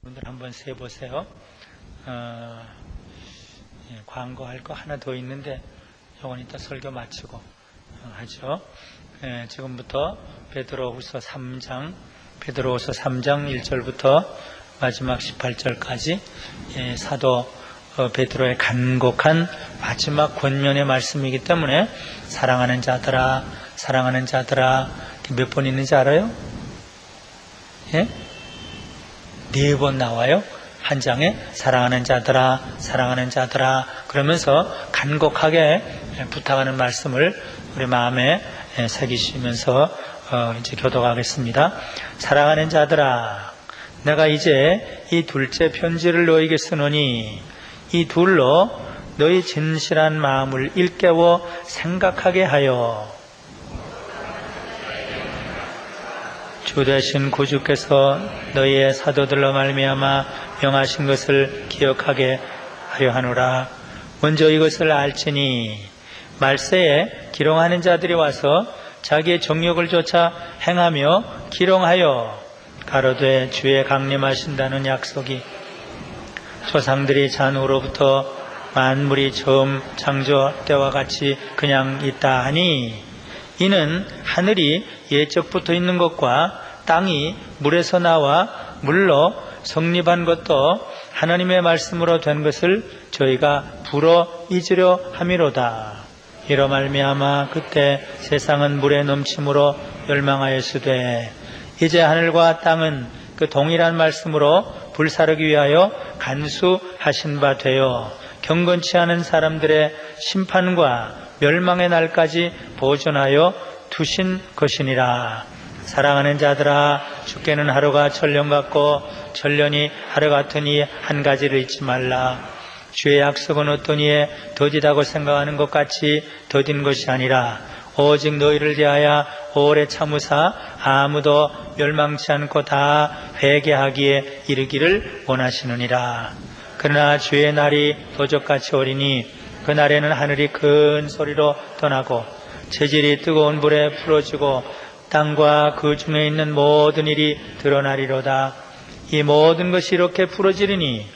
분들 한번 세보세요. 광고할 거 하나 더 있는데 요건 이따 설교 마치고 하죠. 지금부터 베드로후서 3장 1절부터 마지막 18절까지 사도 베드로의 간곡한 마지막 권면의 말씀이기 때문에 사랑하는 자들아 몇 번 있는지 알아요? 예? 4번 나와요. 한 장에 사랑하는 자들아 그러면서 간곡하게 부탁하는 말씀을 우리 마음에 새기시면서 이제 교독하겠습니다. 사랑하는 자들아, 내가 이제 이 둘째 편지를 너에게 쓰노니 이 둘로 너희 진실한 마음을 일깨워 생각하게 하여 주 되신 구주께서 너희의 사도들로 말미암아 명하신 것을 기억하게 하려 하노라. 먼저 이것을 알지니 말세에 기롱하는 자들이 와서 자기의 정욕을 쫓아 행하며 기롱하여 가로되 주의 강림하신다는 약속이 조상들이 잔 후로부터 만물이 처음 창조 때와 같이 그냥 있다 하니 이는 하늘이 예적부터 있는 것과 땅이 물에서 나와 물로 성립한 것도 하나님의 말씀으로 된 것을 저희가 불어 잊으려 함이로다. 이로 말미암아 그때 세상은 물에 넘침으로 멸망하였으되 이제 하늘과 땅은 그 동일한 말씀으로 불사르기 위하여 간수하신 바 되어 경건치 않은 사람들의 심판과 멸망의 날까지 보존하여 두신 것이니라. 사랑하는 자들아, 주께는 하루가 천년 같고 천년이 하루 같으니 한 가지를 잊지 말라. 주의 약속은 어떤 이에 더디다고 생각하는 것 같이 더딘 것이 아니라 오직 너희를 대하여 오래 참으사 아무도 멸망치 않고 다 회개하기에 이르기를 원하시느니라. 그러나 주의 날이 도적같이 오리니 그 날에는 하늘이 큰 소리로 떠나고 재질이 뜨거운 불에 풀어지고 땅과 그 중에 있는 모든 일이 드러나리로다. 이 모든 것이 이렇게 풀어지리니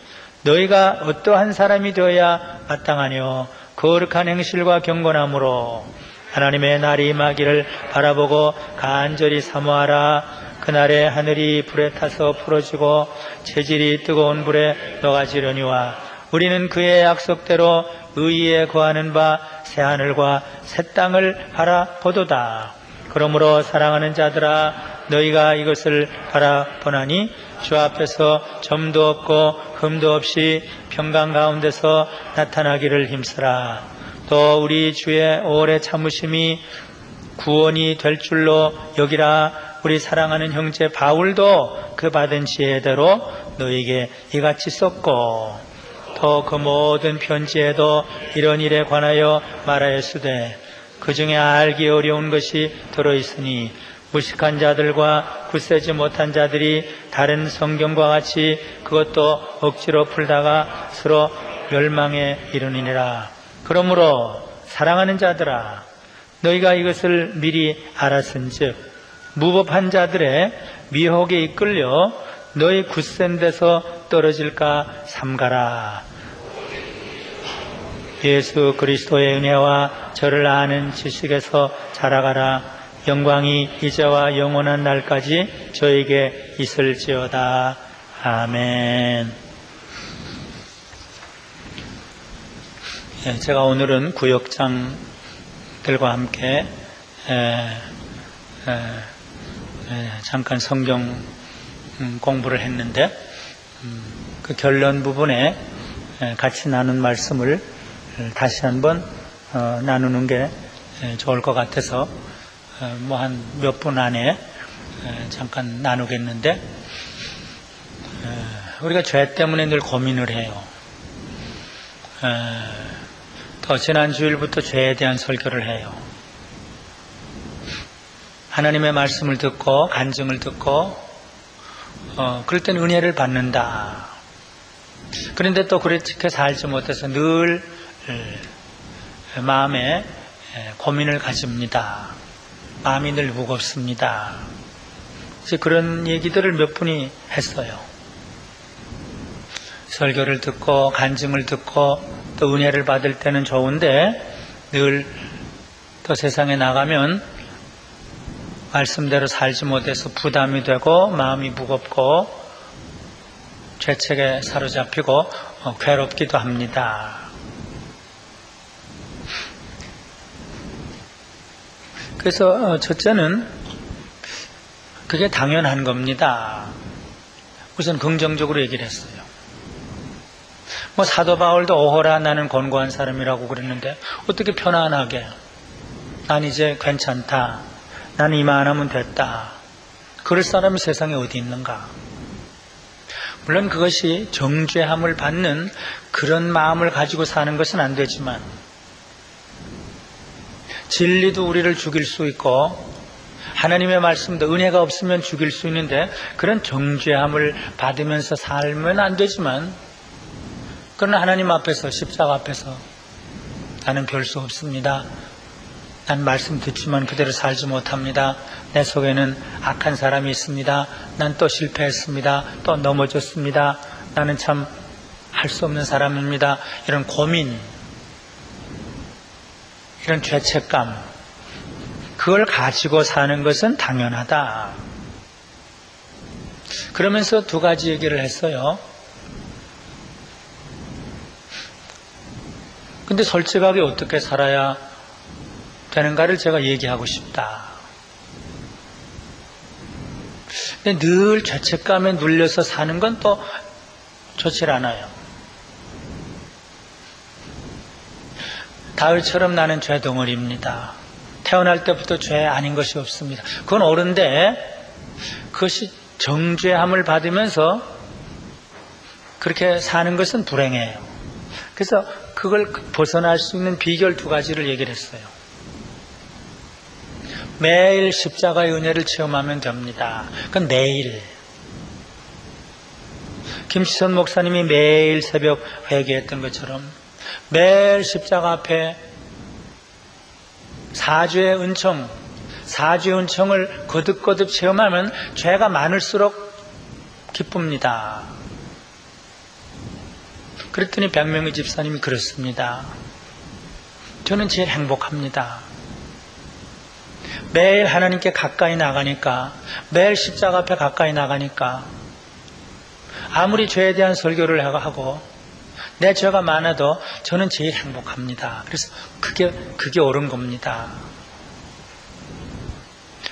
너희가 어떠한 사람이 되어야 마땅하뇨. 거룩한 행실과 경건함으로 하나님의 날이 임하기를 바라보고 간절히 사모하라. 그날에 하늘이 불에 타서 풀어지고 재질이 뜨거운 불에 녹아지려니와 우리는 그의 약속대로 의에 거하는 바 새하늘과 새 땅을 바라보도다. 그러므로 사랑하는 자들아, 너희가 이것을 바라보나니 주 앞에서 점도 없고 흠도 없이 평강 가운데서 나타나기를 힘쓰라. 또 우리 주의 오래 참으심이 구원이 될 줄로 여기라. 우리 사랑하는 형제 바울도 그 받은 지혜대로 너희에게 이같이 썼고 또 그 모든 편지에도 이런 일에 관하여 말하였으되 그 중에 알기 어려운 것이 들어있으니 무식한 자들과 굳세지 못한 자들이 다른 성경과 같이 그것도 억지로 풀다가 서로 멸망에 이르느니라. 그러므로 사랑하는 자들아, 너희가 이것을 미리 알았은즉 무법한 자들의 미혹에 이끌려 너희 굳센 데서 떨어질까 삼가라. 예수 그리스도의 은혜와 저를 아는 지식에서 자라가라. 영광이 이제와 영원한 날까지 저에게 있을지어다. 아멘. 제가 오늘은 구역장들과 함께 잠깐 성경 공부를 했는데 그 결론 부분에 같이 나눈 말씀을 다시 한번 나누는 게 좋을 것 같아서 한 몇 분 안에 잠깐 나누겠는데 우리가 죄 때문에 늘 고민을 해요. 또 지난 주일부터 죄에 대한 설교를 해요. 하나님의 말씀을 듣고 간증을 듣고 그럴 땐 은혜를 받는다. 그런데 또 그렇게 살지 못해서 늘 마음에 고민을 가집니다. 마음이 늘 무겁습니다. 그런 얘기들을 몇 분이 했어요. 설교를 듣고 간증을 듣고 또 은혜를 받을 때는 좋은데 늘 또 세상에 나가면 말씀대로 살지 못해서 부담이 되고 마음이 무겁고 죄책에 사로잡히고 괴롭기도 합니다. 그래서 첫째는 그게 당연한 겁니다. 우선 긍정적으로 얘기를 했어요. 사도 바울도 오호라 나는 권고한 사람이라고 그랬는데 어떻게 편안하게 난 이제 괜찮다. 난 이만하면 됐다. 그럴 사람이 세상에 어디 있는가? 물론 그것이 정죄함을 받는 그런 마음을 가지고 사는 것은 안 되지만 진리도 우리를 죽일 수 있고 하나님의 말씀도 은혜가 없으면 죽일 수 있는데 그런 정죄함을 받으면서 살면 안 되지만 그러나 하나님 앞에서 십자가 앞에서 나는 별 수 없습니다. 난 말씀 듣지만 그대로 살지 못합니다. 내 속에는 악한 사람이 있습니다. 난 또 실패했습니다. 또 넘어졌습니다. 나는 참 할 수 없는 사람입니다. 이런 고민, 이런 죄책감, 그걸 가지고 사는 것은 당연하다. 그러면서 두 가지 얘기를 했어요. 근데 솔직하게 어떻게 살아야 되는가를 제가 얘기하고 싶다. 근데 늘 죄책감에 눌려서 사는 건 또 좋지 않아요. 다윗처럼 나는 죄 덩어리입니다. 태어날 때부터 죄 아닌 것이 없습니다. 그건 옳은데 그것이 정죄함을 받으면서 그렇게 사는 것은 불행해요. 그래서 그걸 벗어날 수 있는 비결 두 가지를 얘기를 했어요. 매일 십자가의 은혜를 체험하면 됩니다. 그건 매일. 김치선 목사님이 매일 새벽 회개했던 것처럼 매일 십자가 앞에 사죄의 은총을 거듭거듭 체험하면 죄가 많을수록 기쁩니다. 그랬더니 백명희 집사님이 그렇습니다. 저는 제일 행복합니다. 매일 하나님께 가까이 나가니까, 매일 십자가 앞에 가까이 나가니까 아무리 죄에 대한 설교를 하고 내 죄가 많아도 저는 제일 행복합니다. 그래서 그게 옳은 겁니다.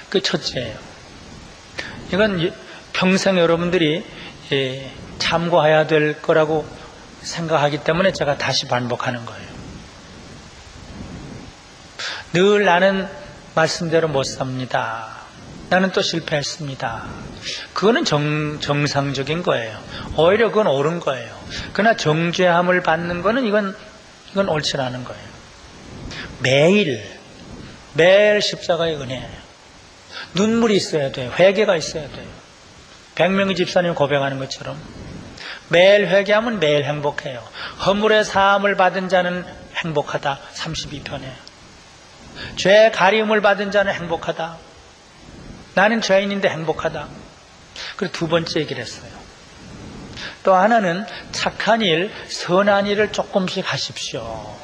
그 첫째예요. 이건 평생 여러분들이 참고해야 될 거라고 생각하기 때문에 제가 다시 반복하는 거예요. 늘 나는 말씀대로 못 삽니다. 나는 또 실패했습니다. 그거는 정상적인 거예요. 오히려 그건 옳은 거예요. 그러나 정죄함을 받는 거는 이건 옳지 않은 거예요. 매일 십자가의 은혜, 눈물이 있어야 돼요. 회개가 있어야 돼요. 백명희 집사님 고백하는 것처럼 매일 회개하면 매일 행복해요. 허물의 사함을 받은 자는 행복하다. 32편에 죄 가림을 받은 자는 행복하다. 나는 죄인인데 행복하다. 그리고 두 번째 얘기를 했어요. 또 하나는 착한 일, 선한 일을 조금씩 하십시오.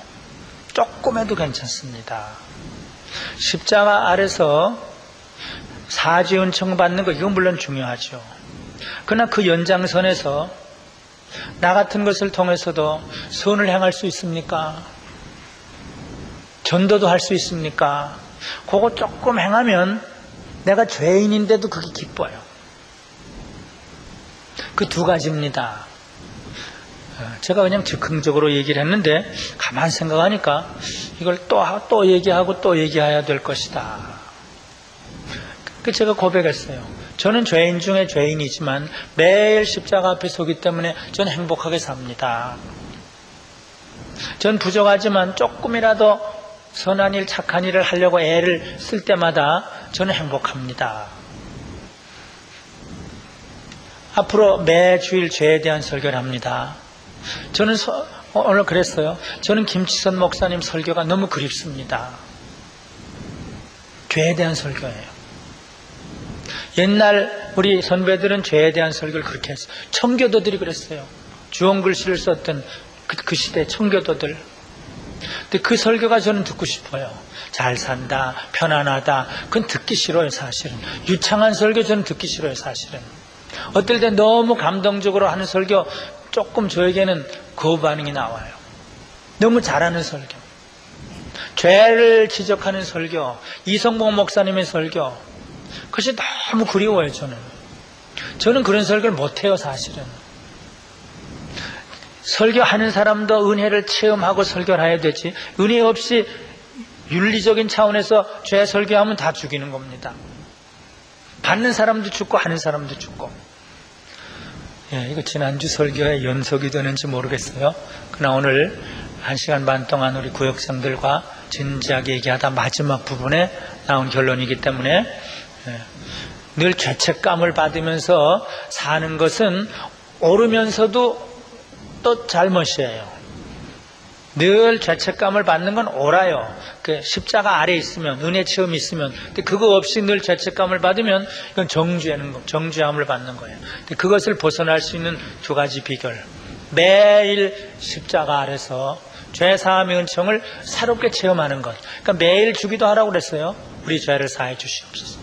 조금 해도 괜찮습니다. 십자가 아래서 사죄 은총 받는 거 이건 물론 중요하죠. 그러나 그 연장선에서 나 같은 것을 통해서도 선을 행할 수 있습니까? 전도도 할 수 있습니까? 그거 조금 행하면 내가 죄인인데도 그게 기뻐요. 그 두 가지입니다. 제가 그냥 즉흥적으로 얘기를 했는데 가만 생각하니까 이걸 또 얘기하고 또 얘기해야 될 것이다. 제가 고백했어요. 저는 죄인 중에 죄인이지만 매일 십자가 앞에 서기 때문에 저는 행복하게 삽니다. 전 부족하지만 조금이라도 선한 일, 착한 일을 하려고 애를 쓸 때마다 저는 행복합니다. 앞으로 매주일 죄에 대한 설교를 합니다. 저는 오늘 그랬어요. 저는 김치선 목사님 설교가 너무 그립습니다. 죄에 대한 설교예요. 옛날 우리 선배들은 죄에 대한 설교를 그렇게 했어요. 청교도들이 그랬어요. 주홍글씨를 썼던 그 시대 청교도들. 근데 그 설교가 저는 듣고 싶어요. 잘 산다, 편안하다. 그건 듣기 싫어요, 사실은. 유창한 설교 저는 듣기 싫어요, 사실은. 어떨 때 너무 감동적으로 하는 설교 조금 저에게는 거부 반응이 나와요. 너무 잘하는 설교. 죄를 지적하는 설교, 이성봉 목사님의 설교. 그것이 너무 그리워요, 저는. 저는 그런 설교를 못해요, 사실은. 설교하는 사람도 은혜를 체험하고 설교를 해야 되지. 은혜 없이 윤리적인 차원에서 죄 설교하면 다 죽이는 겁니다. 받는 사람도 죽고 하는 사람도 죽고. 예, 이거 지난주 설교의 연속이 되는지 모르겠어요. 그러나 오늘 1시간 반 동안 우리 구역장들과 진지하게 얘기하다 마지막 부분에 나온 결론이기 때문에 늘 죄책감을 받으면서 사는 것은 옳으면서도 또 잘못이에요. 늘 죄책감을 받는 건 옳아요. 그 십자가 아래에 있으면, 은혜 체험이 있으면, 근데 그거 없이 늘 죄책감을 받으면 이건 정죄함을 받는 거예요. 근데 그것을 벗어날 수 있는 두 가지 비결. 매일 십자가 아래서 죄사함의 은총을 새롭게 체험하는 것. 그러니까 매일 주기도 하라고 그랬어요. 우리 죄를 사해 주시옵소서.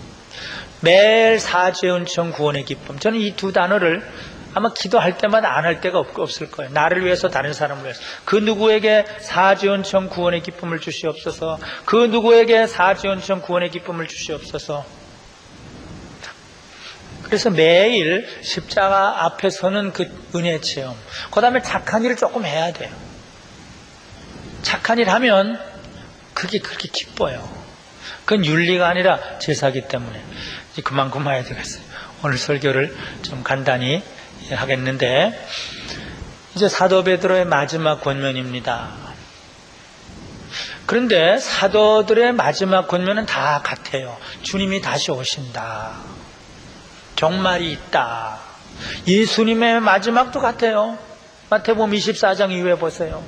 매일 사죄의 은총, 구원의 기쁨. 저는 이 두 단어를 아마 기도할 때마다 안 할 때가 없을 거예요. 나를 위해서, 다른 사람을 위해서. 그 누구에게 사죄의 은총, 구원의 기쁨을 주시옵소서. 그 누구에게 사죄의 은총, 구원의 기쁨을 주시옵소서. 그래서 매일 십자가 앞에 서는 그 은혜 체험. 그 다음에 착한 일을 조금 해야 돼요. 착한 일 하면 그게 그렇게 기뻐요. 그건 윤리가 아니라 제사기 때문에. 이제 그만해야 되겠어요. 오늘 설교를 좀 간단히 하겠는데, 이제 사도 베드로의 마지막 권면입니다. 그런데 사도들의 마지막 권면은 다 같아요. 주님이 다시 오신다. 종말이 있다. 예수님의 마지막도 같아요. 마태복음 24장 이후에 보세요.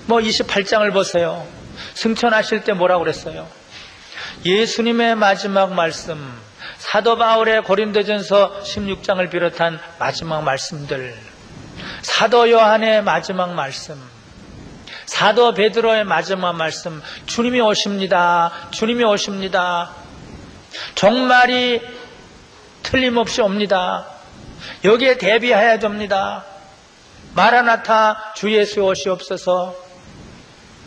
28장을 보세요. 승천하실 때 뭐라고 그랬어요? 예수님의 마지막 말씀, 사도 바울의 고린도전서 16장을 비롯한 마지막 말씀들, 사도 요한의 마지막 말씀, 사도 베드로의 마지막 말씀, 주님이 오십니다. 주님이 오십니다. 종말이 틀림없이 옵니다. 여기에 대비해야 됩니다. 마라나타, 주 예수 오시옵소서.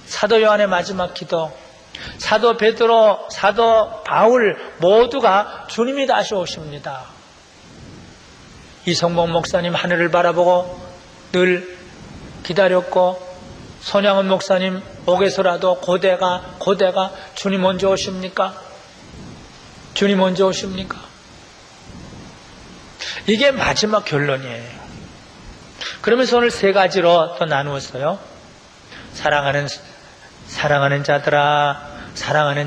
사도 요한의 마지막 기도, 사도 베드로, 사도 바울 모두가 주님이 다시 오십니다. 이성봉 목사님 하늘을 바라보고 늘 기다렸고, 손양은 목사님 옥에서라도 고대가 주님 언제 오십니까? 주님 언제 오십니까? 이게 마지막 결론이에요. 그러면서 오늘 세 가지로 또 나누었어요. 사랑하는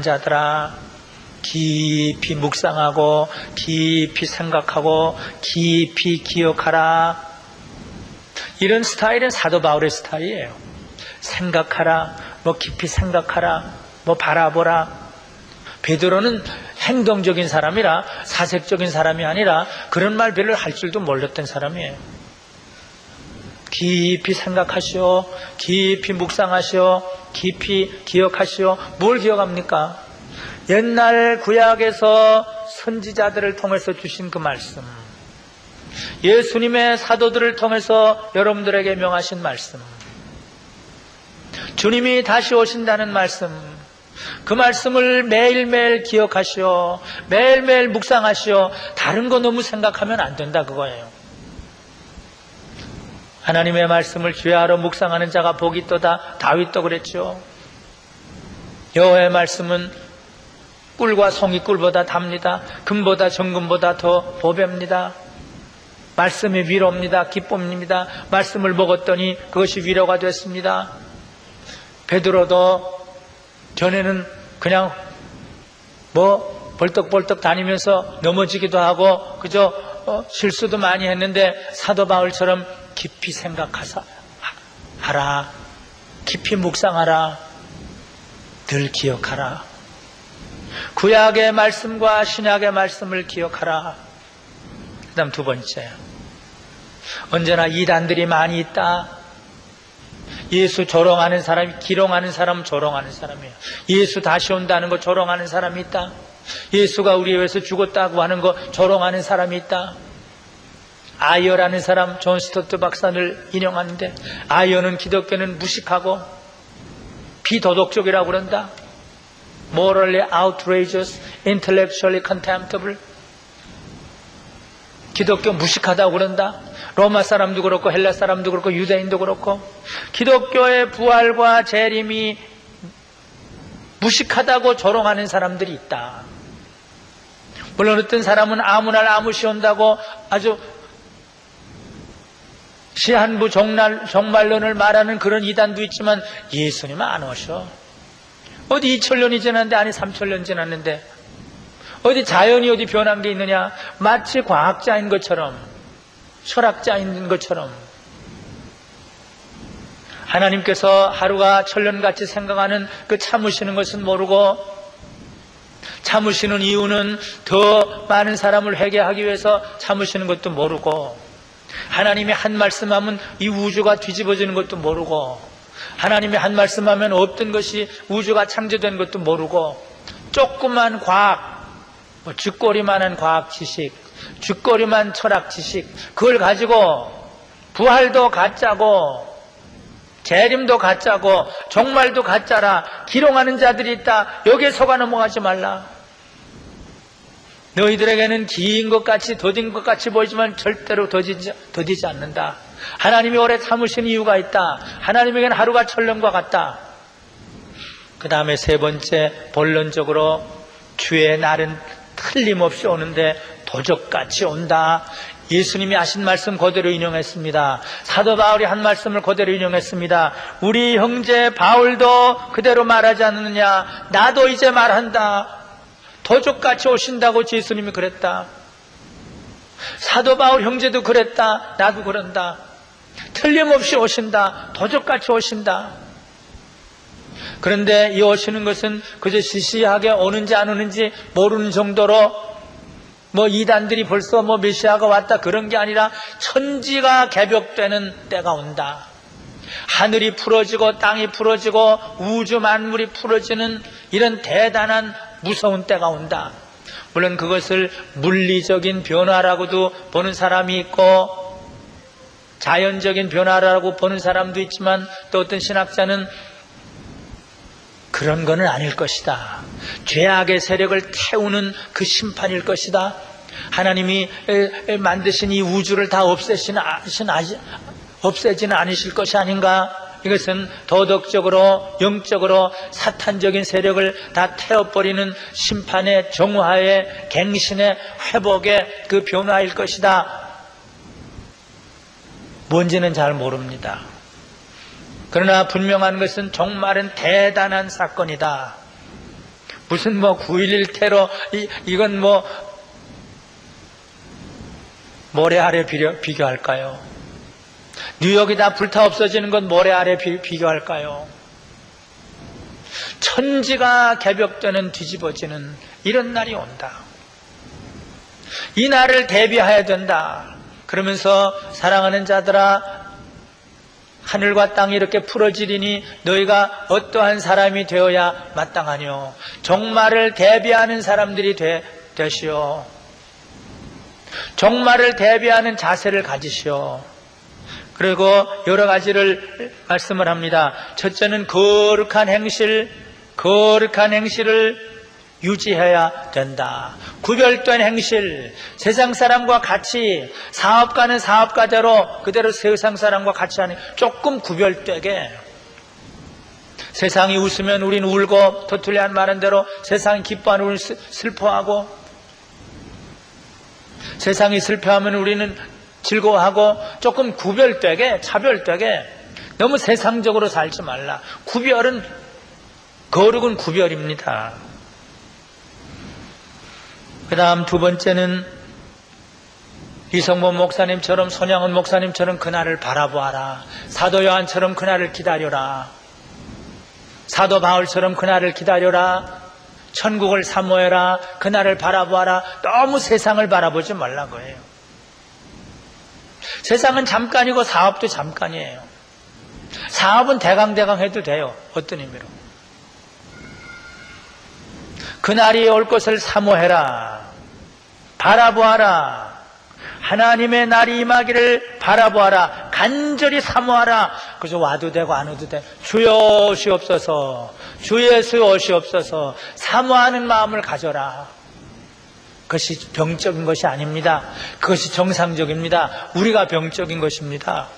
자들아, 깊이 묵상하고, 깊이 생각하고, 깊이 기억하라. 이런 스타일은 사도 바울의 스타일이에요. 생각하라, 깊이 생각하라, 바라보라. 베드로는 행동적인 사람이라, 사색적인 사람이 아니라 그런 말 별로 할 줄도 몰랐던 사람이에요. 깊이 생각하시오, 깊이 묵상하시오, 깊이 기억하시오. 뭘 기억합니까? 옛날 구약에서 선지자들을 통해서 주신 그 말씀, 예수님의 사도들을 통해서 여러분들에게 명하신 말씀, 주님이 다시 오신다는 말씀, 그 말씀을 매일매일 기억하시오, 매일매일 묵상하시오. 다른 거 너무 생각하면 안 된다, 그거예요. 하나님의 말씀을 주야로 묵상하는 자가 복이 있도다. 다윗도 그랬죠. 여호와의 말씀은 꿀과 송이꿀보다 답니다. 금보다 정금보다 더 보배입니다. 말씀이 위로입니다. 기쁨입니다. 말씀을 먹었더니 그것이 위로가 됐습니다. 베드로도 전에는 그냥 벌떡벌떡 다니면서 넘어지기도 하고 그저 실수도 많이 했는데, 사도 바울처럼 깊이 생각하라, 깊이 묵상하라, 늘 기억하라. 구약의 말씀과 신약의 말씀을 기억하라. 그 다음 두 번째, 언제나 이단들이 많이 있다. 예수 조롱하는 사람이, 기롱하는 사람은 조롱하는 사람이에요. 예수 다시 온다는 거 조롱하는 사람이 있다. 예수가 우리 위해서 죽었다고 하는 거 조롱하는 사람이 있다. 아이어라는 사람, 존 스토트 박사를 인용하는데, 아이어는 기독교는 무식하고 비도덕적이라고 그런다. morally outrageous, intellectually contemptible. 기독교 무식하다고 그런다. 로마 사람도 그렇고 헬라 사람도 그렇고 유대인도 그렇고 기독교의 부활과 재림이 무식하다고 조롱하는 사람들이 있다. 물론 어떤 사람은 아무 날 아무 시 온다고 아주 시한부 종말론을 말하는 그런 이단도 있지만 예수님은 안 오셔. 어디 2000년이 지났는데, 아니 3000년 지났는데 어디 자연이 어디 변한 게 있느냐. 마치 과학자인 것처럼, 철학자인 것처럼 하나님께서 하루가 천년같이 생각하는 그 참으시는 것은 모르고, 참으시는 이유는 더 많은 사람을 회개하기 위해서 참으시는 것도 모르고, 하나님이 한 말씀하면 이 우주가 뒤집어지는 것도 모르고, 하나님이 한 말씀하면 없던 것이 우주가 창조된 것도 모르고, 조그만 과학, 쥐꼬리만한 과학 지식, 쥐꼬리만 철학 지식, 그걸 가지고 부활도 가짜고 재림도 가짜고 종말도 가짜라 기롱하는 자들이 있다. 여기에 속아 넘어가지 말라. 너희들에게는 긴 것 같이, 더딘 것 같이 보이지만 절대로 더디지 않는다. 하나님이 오래 참으신 이유가 있다. 하나님에게는 하루가 천년과 같다. 그 다음에 세 번째, 본론적으로 주의 날은 틀림없이 오는데 도적같이 온다. 예수님이 하신 말씀 그대로 인용했습니다. 사도 바울이 한 말씀을 그대로 인용했습니다. 우리 형제 바울도 그대로 말하지 않느냐. 나도 이제 말한다. 도적같이 오신다고 예수님이 그랬다. 사도 바울 형제도 그랬다. 나도 그런다. 틀림없이 오신다. 도적같이 오신다. 그런데 이 오시는 것은 그저 시시하게 오는지 안 오는지 모르는 정도로 이단들이 벌써 메시아가 왔다 그런 게 아니라 천지가 개벽되는 때가 온다. 하늘이 풀어지고 땅이 풀어지고 우주 만물이 풀어지는 이런 대단한 무서운 때가 온다. 물론 그것을 물리적인 변화라고도 보는 사람이 있고 자연적인 변화라고 보는 사람도 있지만, 또 어떤 신학자는 그런 거는 아닐 것이다. 죄악의 세력을 태우는 그 심판일 것이다. 하나님이 만드신 이 우주를 다 없애지는 않으실 것이 아닌가. 이것은 도덕적으로, 영적으로 사탄적인 세력을 다 태워버리는 심판의, 정화의, 갱신의, 회복의 그 변화일 것이다. 뭔지는 잘 모릅니다. 그러나 분명한 것은 종말은 대단한 사건이다. 무슨 9.11 테러, 이건 모래 아래 비교할까요? 뉴욕이 다 불타 없어지는 건 모래 아래 비교할까요? 천지가 개벽되는, 뒤집어지는 이런 날이 온다. 이 날을 대비해야 된다. 그러면서 사랑하는 자들아, 하늘과 땅이 이렇게 풀어지리니 너희가 어떠한 사람이 되어야 마땅하뇨. 종말을 대비하는 사람들이 되시오. 종말을 대비하는 자세를 가지시오. 그리고 여러 가지를 말씀을 합니다. 첫째는 거룩한 행실을 유지해야 된다. 구별된 행실, 세상 사람과 같이, 사업가는 사업가대로 그대로 세상 사람과 같이 하는, 조금 구별되게. 세상이 웃으면 우리는 울고, 터툴리안 말한 대로 세상이 기뻐하면 우리는 슬퍼하고, 세상이 슬퍼하면 우리는 즐거워하고, 조금 구별되게, 차별되게. 너무 세상적으로 살지 말라. 거룩은 구별입니다. 그 다음 두 번째는 이성모 목사님처럼, 손양은 목사님처럼 그날을 바라보아라. 사도 요한처럼 그날을 기다려라. 사도 바울처럼 그날을 기다려라. 천국을 사모해라. 그날을 바라보아라. 너무 세상을 바라보지 말라고 해요. 세상은 잠깐이고 사업도 잠깐이에요. 사업은 대강대강 해도 돼요. 어떤 의미로? 그날이 올 것을 사모해라. 바라보아라. 하나님의 날이 임하기를 바라보아라. 간절히 사모하라. 그래서 와도 되고 안 와도 돼. 주여 오시옵소서. 주 예수 오시옵소서. 사모하는 마음을 가져라. 그것이 병적인 것이 아닙니다. 그것이 정상적입니다. 우리가 병적인 것입니다.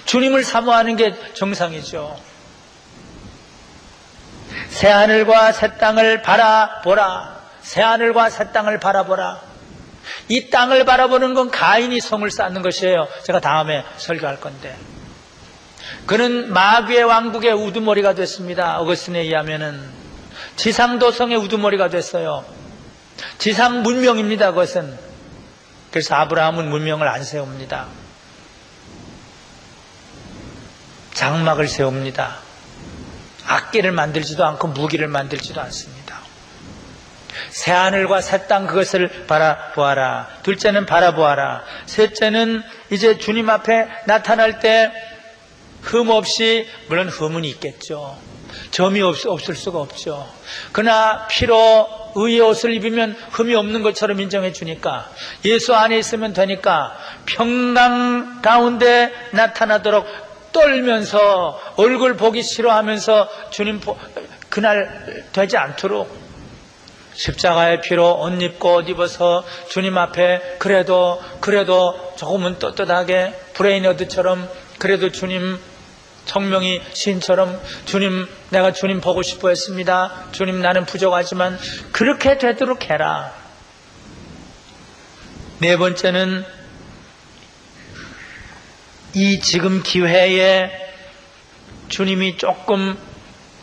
주님을 사모하는 게 정상이죠. 새하늘과 새 땅을 바라보라. 새하늘과 새 땅을 바라보라. 이 땅을 바라보는 건 가인이 성을 쌓는 것이에요. 제가 다음에 설교할 건데. 그는 마귀의 왕국의 우두머리가 됐습니다. 어거스틴에 의하면은 지상도성의 우두머리가 됐어요. 지상 문명입니다. 그것은. 그래서 아브라함은 문명을 안 세웁니다. 장막을 세웁니다. 악기를 만들지도 않고 무기를 만들지도 않습니다. 새하늘과 새 땅 그것을 바라보아라. 둘째는 바라보아라. 셋째는 이제 주님 앞에 나타날 때 흠 없이, 물론 흠은 있겠죠. 점이 없을 수가 없죠. 그러나 피로 의의 옷을 입으면 흠이 없는 것처럼 인정해 주니까, 예수 안에 있으면 되니까 평강 가운데 나타나도록 떨면서 얼굴 보기 싫어하면서 주님 그날 되지 않도록 십자가의 피로 옷 입고 옷 입어서 주님 앞에 그래도 조금은 떳떳하게 브레인어드처럼, 그래도 주님 성명이 시인처럼, 주님 내가 주님 보고 싶어 했습니다. 주님 나는 부족하지만 그렇게 되도록 해라. 네 번째는 이 지금 기회에 주님이 조금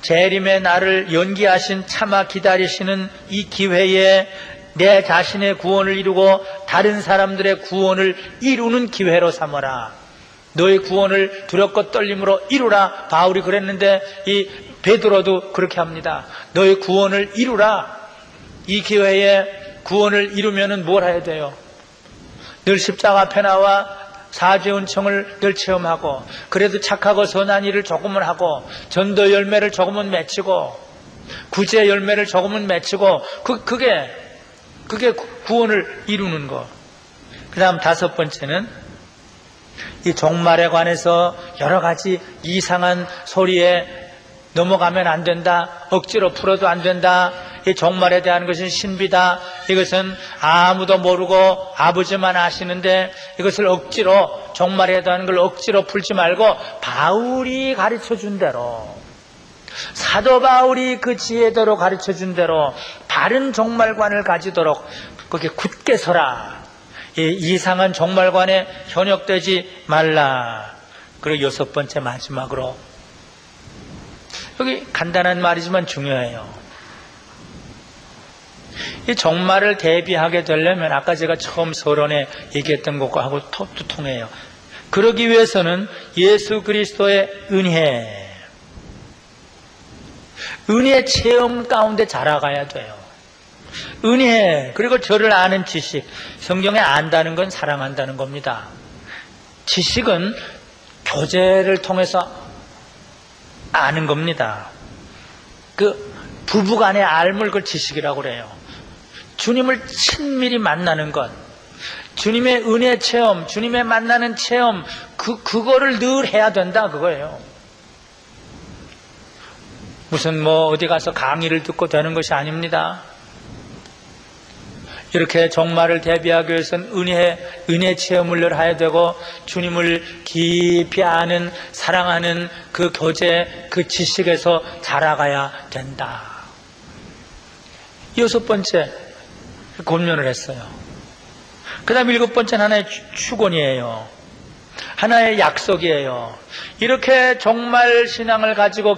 재림의 날을 연기하신, 참아 기다리시는 이 기회에 내 자신의 구원을 이루고 다른 사람들의 구원을 이루는 기회로 삼아라. 너의 구원을 두렵고 떨림으로 이루라. 바울이 그랬는데 이 베드로도 그렇게 합니다. 너의 구원을 이루라. 이 기회에 구원을 이루면은 뭘 해야 돼요? 늘 십자가 앞에 나와 사죄의 은총을 늘 체험하고, 그래도 착하고 선한 일을 조금은 하고, 전도 열매를 조금은 맺히고, 구제 열매를 조금은 맺히고, 그게 구원을 이루는 거. 그 다음 다섯 번째는 이 종말에 관해서 여러 가지 이상한 소리에 넘어가면 안 된다. 억지로 풀어도 안 된다. 이 종말에 대한 것은 신비다. 이것은 아무도 모르고 아버지만 아시는데 이것을 억지로, 종말에 대한 걸 억지로 풀지 말고 바울이 가르쳐준 대로, 사도 바울이 그 지혜대로 가르쳐준 대로 바른 종말관을 가지도록 거기에 굳게 서라. 이 이상한 종말관에 현혹되지 말라. 그리고 여섯 번째 마지막으로, 여기 간단한 말이지만 중요해요. 이 종말을 대비하게 되려면 아까 제가 처음 서론에 얘기했던 것하고 톱도 통해요. 그러기 위해서는 예수 그리스도의 은혜 체험 가운데 자라가야 돼요. 은혜, 그리고 저를 아는 지식. 성경에 안다는 건 사랑한다는 겁니다. 지식은 교제를 통해서 아는 겁니다. 그 부부간의 알물, 그 지식이라고 그래요. 주님을 친밀히 만나는 것, 주님의 은혜 체험, 주님의 만나는 체험, 그거를 늘 해야 된다, 그거예요. 무슨 어디 가서 강의를 듣고 되는 것이 아닙니다. 이렇게 종말을 대비하기 위해서는 은혜 체험을 늘 해야 되고, 주님을 깊이 아는, 사랑하는 그 교제, 그 지식에서 자라가야 된다. 여섯 번째 권면을 했어요. 그 다음 일곱 번째는 하나의 축원이에요. 하나의 약속이에요. 이렇게 종말 신앙을 가지고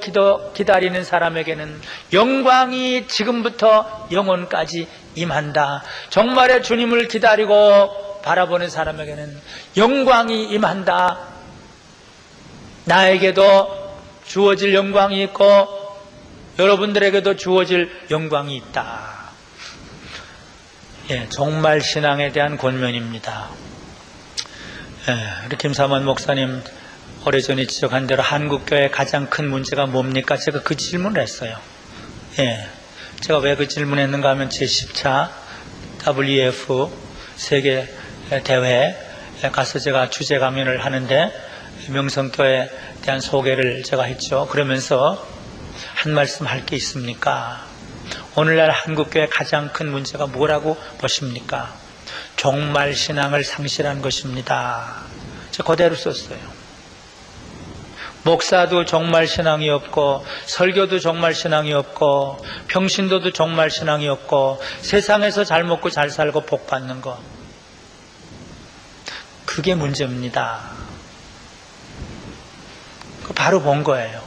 기다리는 사람에게는 영광이 지금부터 영원까지 임한다. 종말의 주님을 기다리고 바라보는 사람에게는 영광이 임한다. 나에게도 주어질 영광이 있고 여러분들에게도 주어질 영광이 있다. 종말 신앙에 대한 권면입니다. 우리 김사만 목사님 오래전에 지적한 대로 한국교회의 가장 큰 문제가 뭡니까? 제가 그 질문을 했어요. 제가 왜 그 질문을 했는가 하면 제10차 WEF 세계 대회에 가서 제가 주제 강연을 하는데 명성교회에 대한 소개를 제가 했죠. 그러면서 한 말씀 할 게 있습니까? 오늘날 한국교회의 가장 큰 문제가 뭐라고 보십니까? 종말신앙을 상실한 것입니다. 제가 그대로 썼어요. 목사도 종말신앙이 없고 설교도 종말신앙이 없고 평신도도 종말신앙이 없고 세상에서 잘 먹고 잘 살고 복 받는 거, 그게 문제입니다. 바로 본 거예요.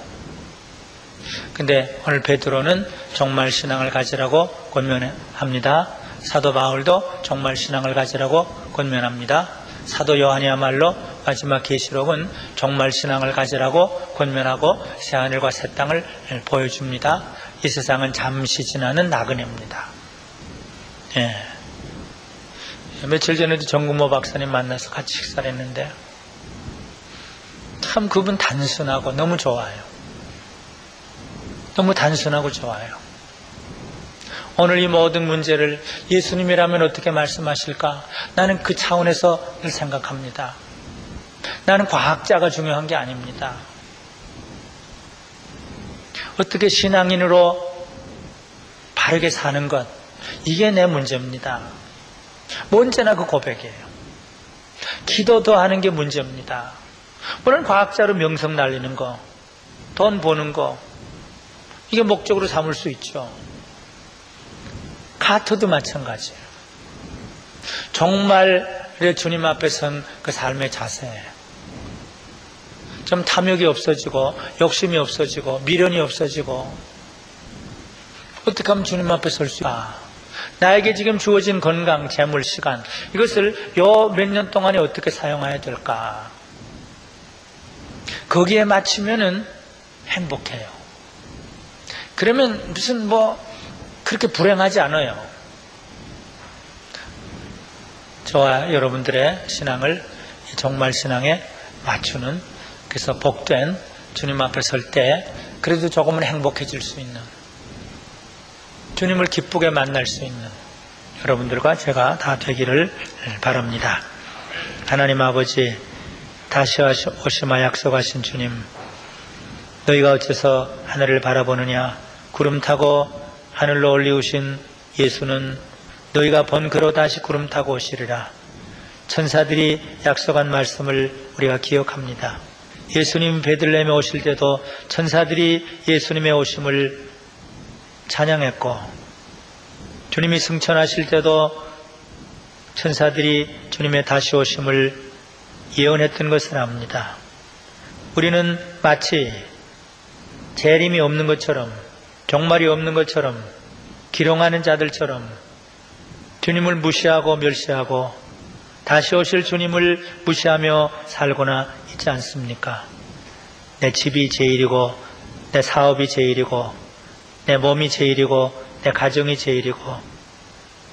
근데 오늘 베드로는 종말신앙을 가지라고 권면합니다. 사도 바울도 종말신앙을 가지라고 권면합니다. 사도 요한이야말로 마지막 계시록은 종말신앙을 가지라고 권면하고 새하늘과 새 땅을 보여줍니다. 이 세상은 잠시 지나는 나그네입니다. 며칠 전에도 정구모 박사님 만나서 같이 식사를 했는데 참 그분 단순하고 너무 좋아요. 너무 단순하고 좋아요. 오늘 이 모든 문제를 예수님이라면 어떻게 말씀하실까? 나는 그 차원에서 늘 생각합니다. 나는 과학자가 중요한 게 아닙니다. 어떻게 신앙인으로 바르게 사는 것, 이게 내 문제입니다. 언제나 그 고백이에요. 기도도 하는 게 문제입니다. 물론 과학자로 명성 날리는 거, 돈 버는 거, 이게 목적으로 삼을 수 있죠. 카트도 마찬가지예요. 정말의 주님 앞에 선 그 삶의 자세, 좀 탐욕이 없어지고 욕심이 없어지고 미련이 없어지고 어떻게 하면 주님 앞에 설 수 있을까? 나에게 지금 주어진 건강, 재물, 시간, 이것을 요 몇 년 동안에 어떻게 사용해야 될까? 거기에 맞추면은 행복해요. 그러면 무슨 그렇게 불행하지 않아요. 저와 여러분들의 신앙을 정말 신앙에 맞추는, 그래서 복된 주님 앞에 설 때 그래도 조금은 행복해질 수 있는, 주님을 기쁘게 만날 수 있는 여러분들과 제가 다 되기를 바랍니다. 하나님 아버지, 다시 오시마 약속하신 주님, 너희가 어째서 하늘을 바라보느냐? 구름 타고 하늘로 올리우신 예수는 너희가 본 그로 다시 구름 타고 오시리라. 천사들이 약속한 말씀을 우리가 기억합니다. 예수님 베들레헴에 오실 때도 천사들이 예수님의 오심을 찬양했고, 주님이 승천하실 때도 천사들이 주님의 다시 오심을 예언했던 것을 압니다. 우리는 마치 재림이 없는 것처럼, 종말이 없는 것처럼, 기롱하는 자들처럼 주님을 무시하고 멸시하고 다시 오실 주님을 무시하며 살거나 있지 않습니까? 내 집이 제일이고, 내 사업이 제일이고, 내 몸이 제일이고, 내 가정이 제일이고,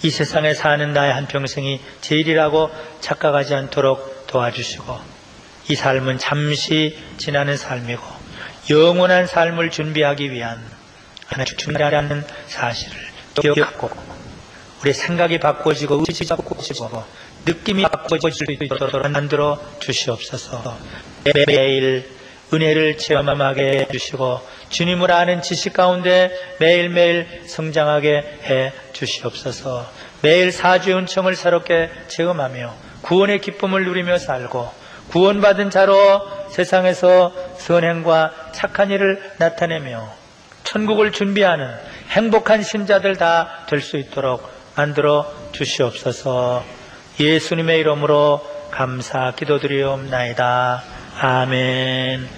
이 세상에 사는 나의 한평생이 제일이라고 착각하지 않도록 도와주시고, 이 삶은 잠시 지나는 삶이고 영원한 삶을 준비하기 위한 하나님 준비하라는 사실을 기억하고, 우리 생각이 바꿔지고 의지가 바꿔지고 느낌이 바꿔질 수 있도록 만들어 주시옵소서. 매일 은혜를 체험하게 해주시고 주님을 아는 지식 가운데 매일매일 성장하게 해 주시옵소서. 매일 사주의 은총을 새롭게 체험하며 구원의 기쁨을 누리며 살고 구원받은 자로 세상에서 선행과 착한 일을 나타내며 천국을 준비하는 행복한 신자들 다 될 수 있도록 만들어 주시옵소서. 예수님의 이름으로 감사 기도드리옵나이다. 아멘.